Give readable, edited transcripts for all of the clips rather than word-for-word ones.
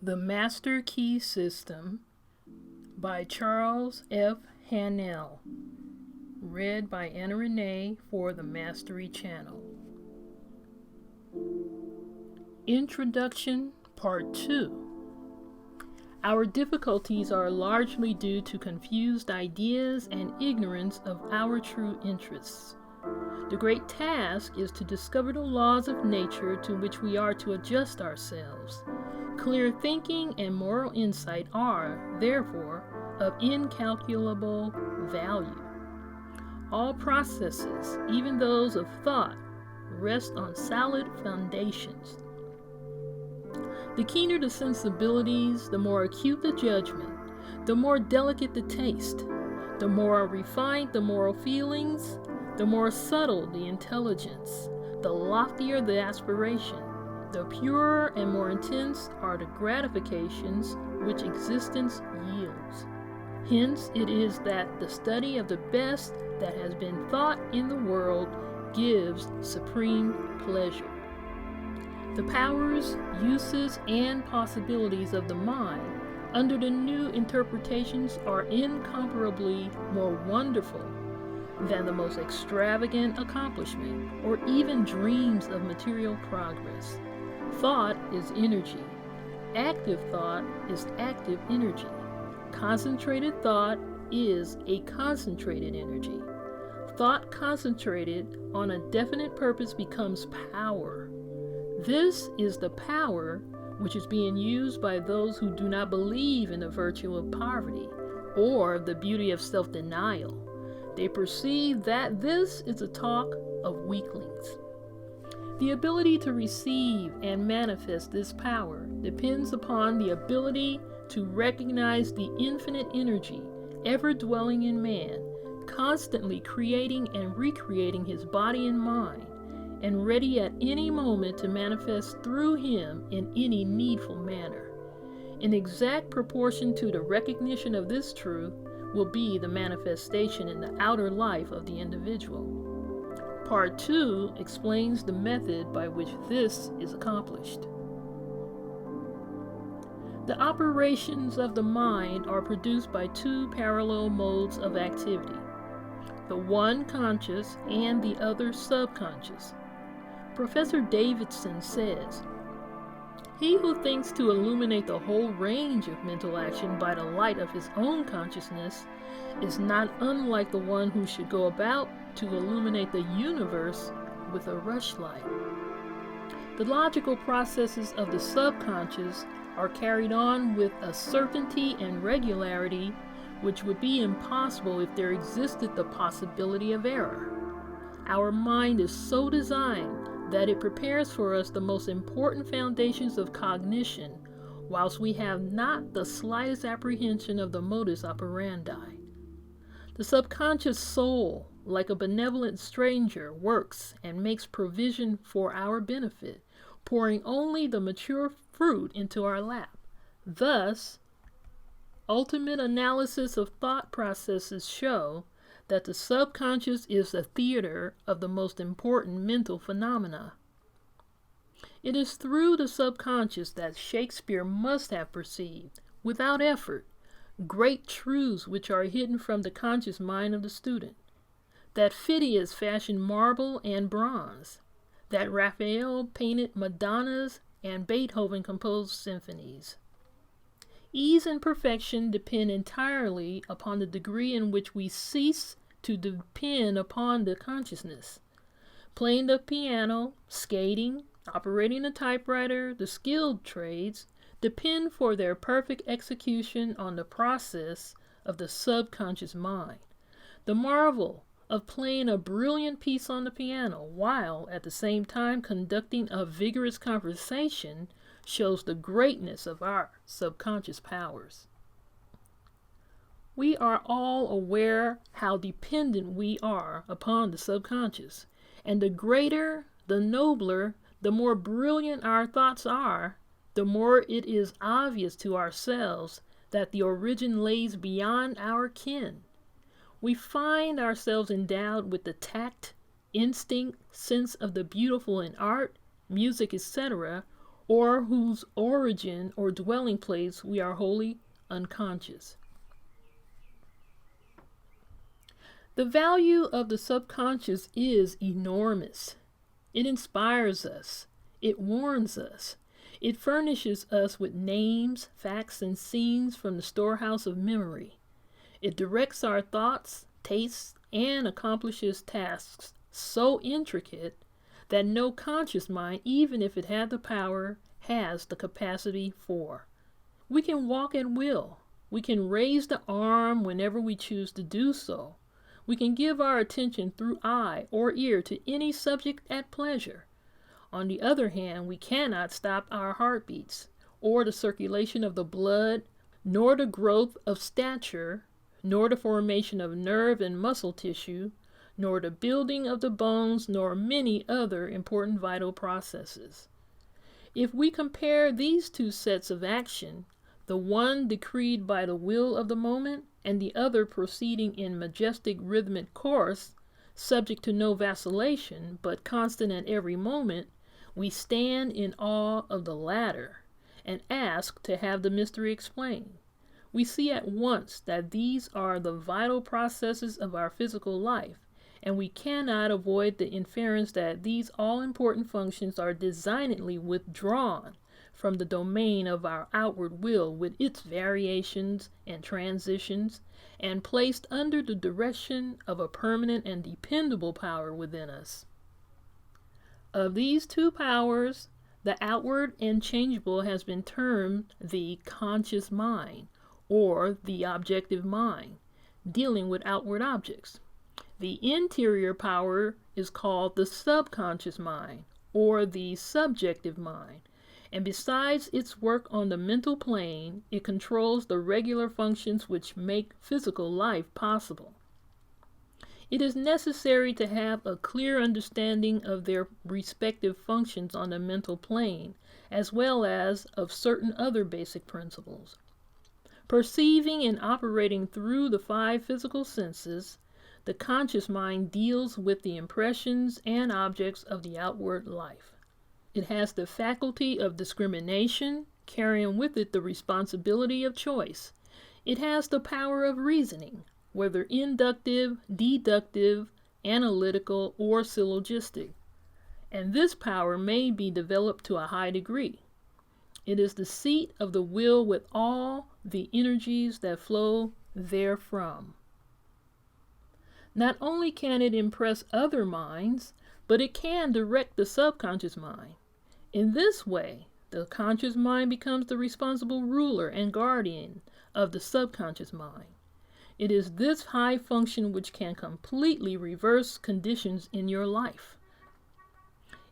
The Master Key System by Charles F. Haanel. Read by Anna Renee for the Mastery Channel. Introduction Part 2. Our difficulties are largely due to confused ideas and ignorance of our true interests. The great task is to discover the laws of nature to which we are to adjust ourselves. Clear thinking and moral insight are, therefore, of incalculable value. All processes, even those of thought, rest on solid foundations. The keener the sensibilities, the more acute the judgment, the more delicate the taste, the more refined the moral feelings, the more subtle the intelligence, the loftier the aspiration, the purer and more intense are the gratifications which existence yields. Hence it is that the study of the best that has been thought in the world gives supreme pleasure. The powers, uses, and possibilities of the mind under the new interpretations are incomparably more wonderful than the most extravagant accomplishment or even dreams of material progress. Thought is energy. Active thought is active energy. Concentrated thought is a concentrated energy. Thought concentrated on a definite purpose becomes power. This is the power which is being used by those who do not believe in the virtue of poverty or the beauty of self-denial. They perceive that this is a talk of weaklings. The ability to receive and manifest this power depends upon the ability to recognize the infinite energy ever dwelling in man, constantly creating and recreating his body and mind, and ready at any moment to manifest through him in any needful manner. In exact proportion to the recognition of this truth will be the manifestation in the outer life of the individual. Part 2 explains the method by which this is accomplished. The operations of the mind are produced by two parallel modes of activity, the one conscious and the other subconscious. Professor Davidson says, "He who thinks to illuminate the whole range of mental action by the light of his own consciousness is not unlike the one who should go about to illuminate the universe with a rushlight." The logical processes of the subconscious are carried on with a certainty and regularity which would be impossible if there existed the possibility of error. Our mind is so designed that it prepares for us the most important foundations of cognition, whilst we have not the slightest apprehension of the modus operandi. The subconscious soul, like a benevolent stranger, works and makes provision for our benefit, pouring only the mature fruit into our lap. Thus, ultimate analysis of thought processes show that the subconscious is the theater of the most important mental phenomena. It is through the subconscious that Shakespeare must have perceived, without effort, great truths which are hidden from the conscious mind of the student, that Phidias fashioned marble and bronze, that Raphael painted Madonnas and Beethoven composed symphonies. Ease and perfection depend entirely upon the degree in which we cease to depend upon the consciousness. Playing the piano, skating, operating a typewriter, the skilled trades, depend for their perfect execution on the process of the subconscious mind. The marvel of playing a brilliant piece on the piano while at the same time conducting a vigorous conversation shows the greatness of our subconscious powers. We are all aware how dependent we are upon the subconscious, and the greater, the nobler, the more brilliant our thoughts are, the more it is obvious to ourselves that the origin lays beyond our ken. We find ourselves endowed with the tact, instinct, sense of the beautiful in art, music, etc., or whose origin or dwelling place we are wholly unconscious. The value of the subconscious is enormous. It inspires us. It warns us. It furnishes us with names, facts, and scenes from the storehouse of memory. It directs our thoughts, tastes, and accomplishes tasks so intricate that no conscious mind, even if it had the power, has the capacity for. We can walk at will. We can raise the arm whenever we choose to do so. We can give our attention through eye or ear to any subject at pleasure. On the other hand, we cannot stop our heartbeats, or the circulation of the blood, nor the growth of stature, nor the formation of nerve and muscle tissue, nor the building of the bones, nor many other important vital processes. If we compare these two sets of action, the one decreed by the will of the moment, and the other proceeding in majestic rhythmic course, subject to no vacillation, but constant at every moment, we stand in awe of the latter, and ask to have the mystery explained. We see at once that these are the vital processes of our physical life, and we cannot avoid the inference that these all-important functions are designedly withdrawn from the domain of our outward will with its variations and transitions, and placed under the direction of a permanent and dependable power within us. Of these two powers, the outward and changeable has been termed the conscious mind, or the objective mind, dealing with outward objects. The interior power is called the subconscious mind, or the subjective mind, and besides its work on the mental plane, it controls the regular functions which make physical life possible. It is necessary to have a clear understanding of their respective functions on the mental plane, as well as of certain other basic principles. Perceiving and operating through the 5 physical senses, the conscious mind deals with the impressions and objects of the outward life. It has the faculty of discrimination, carrying with it the responsibility of choice. It has the power of reasoning, whether inductive, deductive, analytical, or syllogistic, and this power may be developed to a high degree. It is the seat of the will with all the energies that flow therefrom. Not only can it impress other minds, but it can direct the subconscious mind. In this way, the conscious mind becomes the responsible ruler and guardian of the subconscious mind. It is this high function which can completely reverse conditions in your life.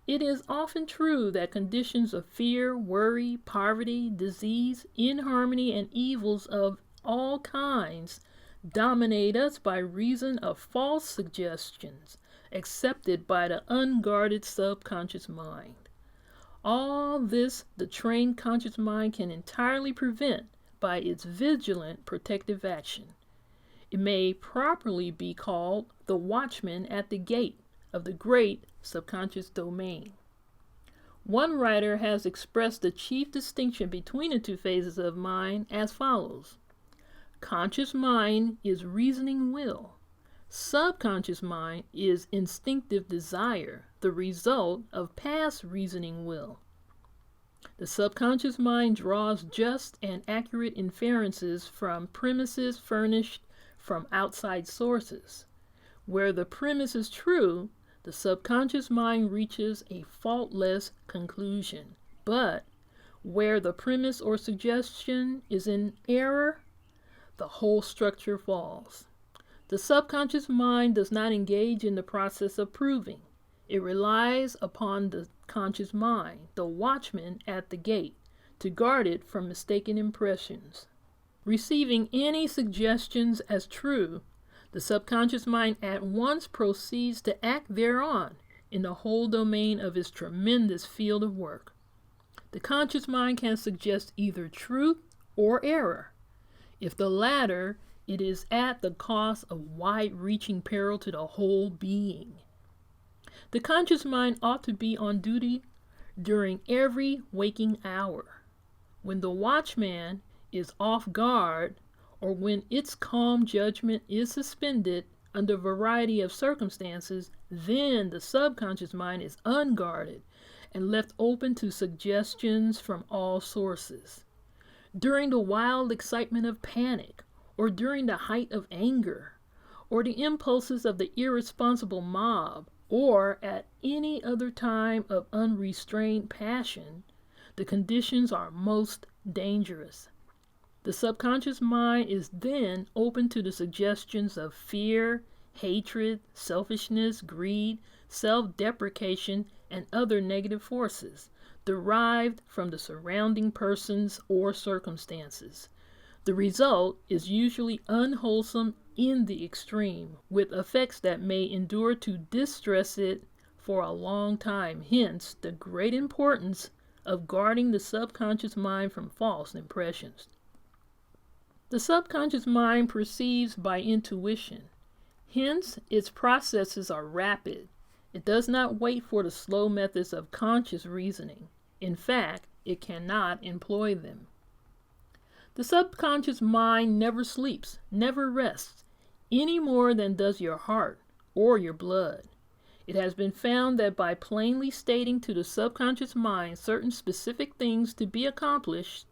It is often true that conditions of fear, worry, poverty, disease, inharmony, and evils of all kinds dominate us by reason of false suggestions accepted by the unguarded subconscious mind. All this the trained conscious mind can entirely prevent by its vigilant protective action. It may properly be called the watchman at the gate of the great subconscious domain. One writer has expressed the chief distinction between the two phases of mind as follows. Conscious mind is reasoning will. Subconscious mind is instinctive desire, the result of past reasoning will. The subconscious mind draws just and accurate inferences from premises furnished from outside sources. Where the premise is true, the subconscious mind reaches a faultless conclusion. But where the premise or suggestion is in error, the whole structure falls. The subconscious mind does not engage in the process of proving. It relies upon the conscious mind, the watchman at the gate, to guard it from mistaken impressions. Receiving any suggestions as true, the subconscious mind at once proceeds to act thereon in the whole domain of its tremendous field of work. The conscious mind can suggest either truth or error. If the latter, it is at the cost of wide-reaching peril to the whole being. The conscious mind ought to be on duty during every waking hour. When the watchman is off guard, or when its calm judgment is suspended under a variety of circumstances, then the subconscious mind is unguarded and left open to suggestions from all sources. During the wild excitement of panic, or during the height of anger, or the impulses of the irresponsible mob, or at any other time of unrestrained passion, the conditions are most dangerous. The subconscious mind is then open to the suggestions of fear, hatred, selfishness, greed, self-deprecation, and other negative forces derived from the surrounding persons or circumstances. The result is usually unwholesome in the extreme, with effects that may endure to distress it for a long time. Hence, the great importance of guarding the subconscious mind from false impressions. The subconscious mind perceives by intuition. Hence, its processes are rapid. It does not wait for the slow methods of conscious reasoning. In fact, it cannot employ them. The subconscious mind never sleeps, never rests, any more than does your heart or your blood. It has been found that by plainly stating to the subconscious mind certain specific things to be accomplished,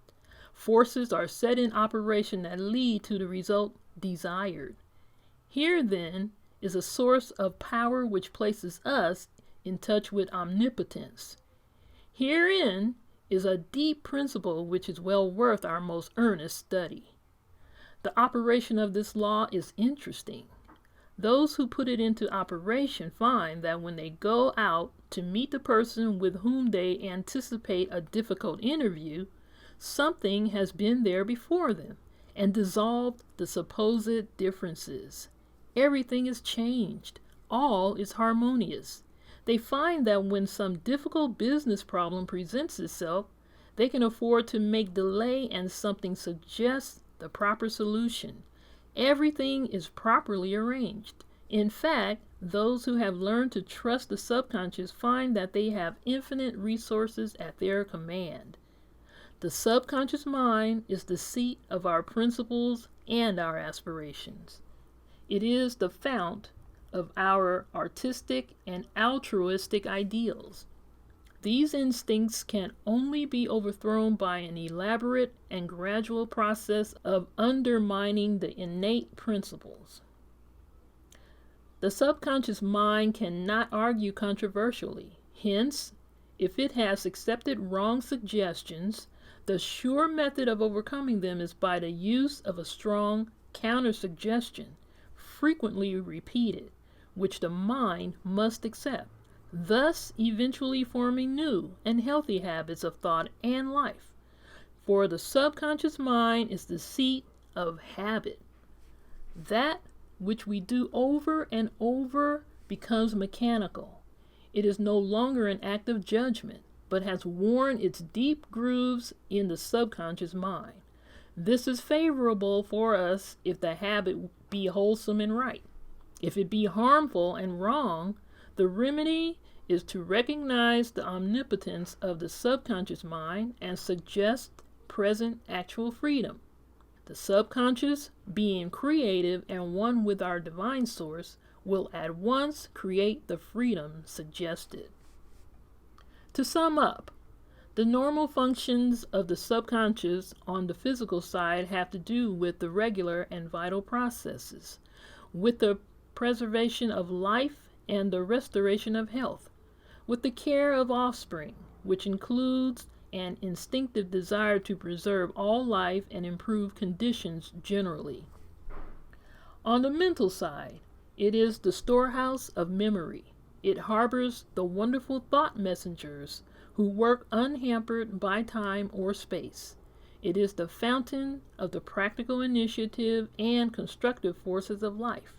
forces are set in operation that lead to the result desired. Here, then, is a source of power which places us in touch with omnipotence. Herein is a deep principle which is well worth our most earnest study. The operation of this law is interesting. Those who put it into operation find that when they go out to meet the person with whom they anticipate a difficult interview, something has been there before them and dissolved the supposed differences. Everything is changed. All is harmonious. They find that when some difficult business problem presents itself, they can afford to make delay and something suggests the proper solution. Everything is properly arranged. In fact, those who have learned to trust the subconscious find that they have infinite resources at their command. The subconscious mind is the seat of our principles and our aspirations. It is the fount of our artistic and altruistic ideals. These instincts can only be overthrown by an elaborate and gradual process of undermining the innate principles. The subconscious mind cannot argue controversially. Hence, if it has accepted wrong suggestions, the sure method of overcoming them is by the use of a strong counter-suggestion, frequently repeated, which the mind must accept, thus eventually forming new and healthy habits of thought and life. For the subconscious mind is the seat of habit. That which we do over and over becomes mechanical. It is no longer an act of judgment, but has worn its deep grooves in the subconscious mind. This is favorable for us if the habit be wholesome and right. If it be harmful and wrong, the remedy is to recognize the omnipotence of the subconscious mind and suggest present actual freedom. The subconscious, being creative and one with our divine source, will at once create the freedom suggested. To sum up, the normal functions of the subconscious on the physical side have to do with the regular and vital processes, with the preservation of life and the restoration of health, with the care of offspring, which includes an instinctive desire to preserve all life and improve conditions generally. On the mental side, it is the storehouse of memory. It harbors the wonderful thought messengers who work unhampered by time or space. It is the fountain of the practical initiative and constructive forces of life.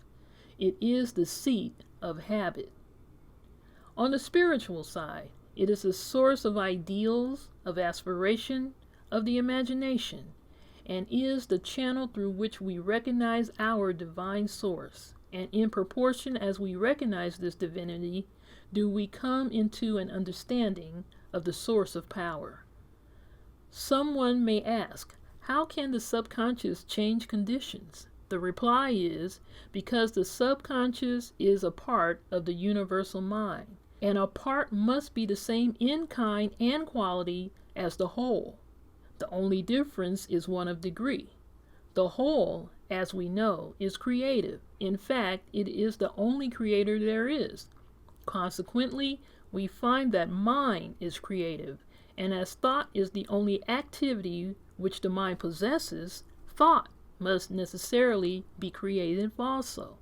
It is the seat of habit. On the spiritual side, it is a source of ideals, of aspiration, of the imagination, and is the channel through which we recognize our divine source. And in proportion as we recognize this divinity, do we come into an understanding of the source of power. Someone may ask, how can the subconscious change conditions? The reply is, because the subconscious is a part of the universal mind, and a part must be the same in kind and quality as the whole. The only difference is one of degree. The whole, as we know, is creative. In fact, it is the only creator there is. Consequently, we find that mind is creative, and as thought is the only activity which the mind possesses, thought must necessarily be creative also.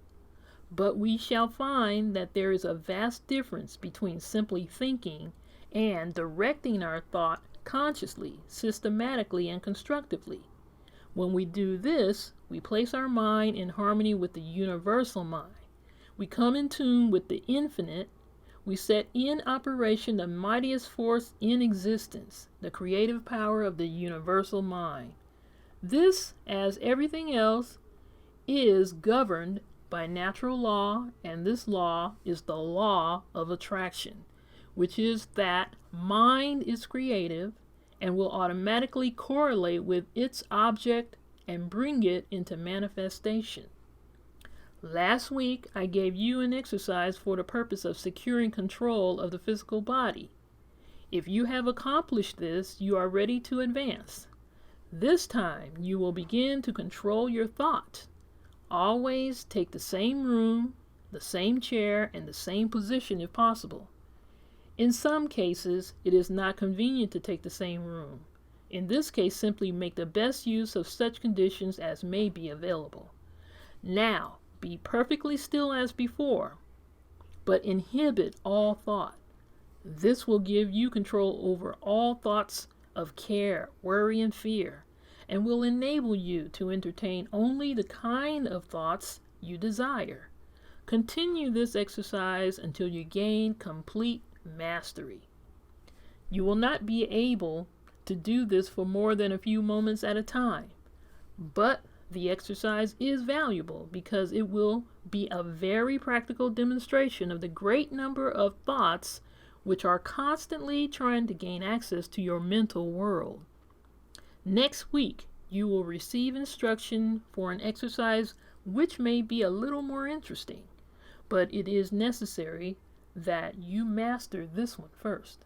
But we shall find that there is a vast difference between simply thinking and directing our thought consciously, systematically, and constructively. When we do this, we place our mind in harmony with the universal mind. We come in tune with the infinite. We set in operation the mightiest force in existence, the creative power of the universal mind. This, as everything else, is governed by natural law, and this law is the law of attraction, which is that mind is creative and will automatically correlate with its object and bring it into manifestation. Last week, I gave you an exercise for the purpose of securing control of the physical body. If you have accomplished this, you are ready to advance. This time, you will begin to control your thoughts. Always take the same room, the same chair, and the same position if possible. In some cases, it is not convenient to take the same room. In this case, simply make the best use of such conditions as may be available. Now, be perfectly still as before, but inhibit all thought. This will give you control over all thoughts of care, worry, and fear, and will enable you to entertain only the kind of thoughts you desire. Continue this exercise until you gain complete mastery. You will not be able to do this for more than a few moments at a time, but the exercise is valuable because it will be a very practical demonstration of the great number of thoughts which are constantly trying to gain access to your mental world. Next week, you will receive instruction for an exercise which may be a little more interesting, but it is necessary that you master this one first.